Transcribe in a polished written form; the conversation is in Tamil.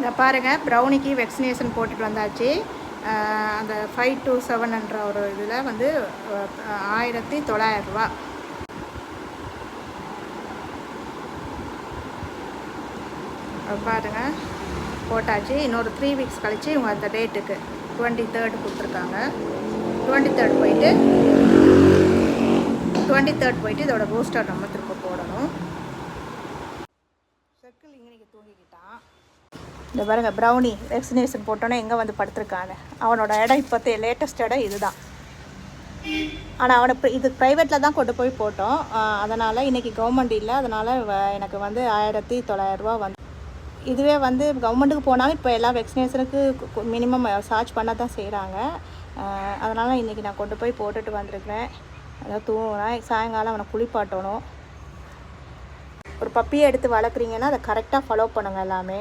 இந்த பாருங்கள், ப்ரௌனிக்கு வெக்சினேஷன் போட்டுட்டு வந்தாச்சு. அந்த 527ன்ற ஒரு இதில் வந்து 1900 ரூபா. பாருங்கள், போட்டாச்சு. இன்னொரு 3 வீக்ஸ் கழித்து இவங்க அந்த டேட்டுக்கு 23rd கொடுத்துருக்காங்க. 23rd போயிட்டு இதோட பூஸ்டர் நம்ம திரும்ப போடணும். செக்கில் இன்றைக்கி தூங்கிக்கிட்டான். இந்த பாருங்கள், ப்ரௌனி வேக்சினேஷன் போட்டோன்னே எங்கே வந்து படுத்துருக்கான்னு. அவனோட இடம் இப்போத்தைய லேட்டஸ்ட் இடம் இதுதான். ஆனால் அவனை இது ப்ரைவேட்டில் தான் கொண்டு போய் போட்டோம். அதனால் இன்றைக்கி கவர்மெண்ட் இல்லை, அதனால் எனக்கு வந்து 1900 ரூபா வந்து. இதுவே வந்து கவர்மெண்ட்டுக்கு போனாலும் இப்போ எல்லா வேக்சினேஷனுக்கு மினிமம் சார்ஜ் பண்ண தான் செய்கிறாங்க. அதனால் இன்றைக்கி நான் கொண்டு போய் போட்டுட்டு வந்திருக்கிறேன். அதாவது தூங்குறேன். சாயங்காலம் அவனை குளிப்பாட்டணும். ஒரு பப்பியை எடுத்து வளர்க்குறீங்கன்னா அதை கரெக்டாக ஃபாலோ பண்ணுங்கள் எல்லாமே.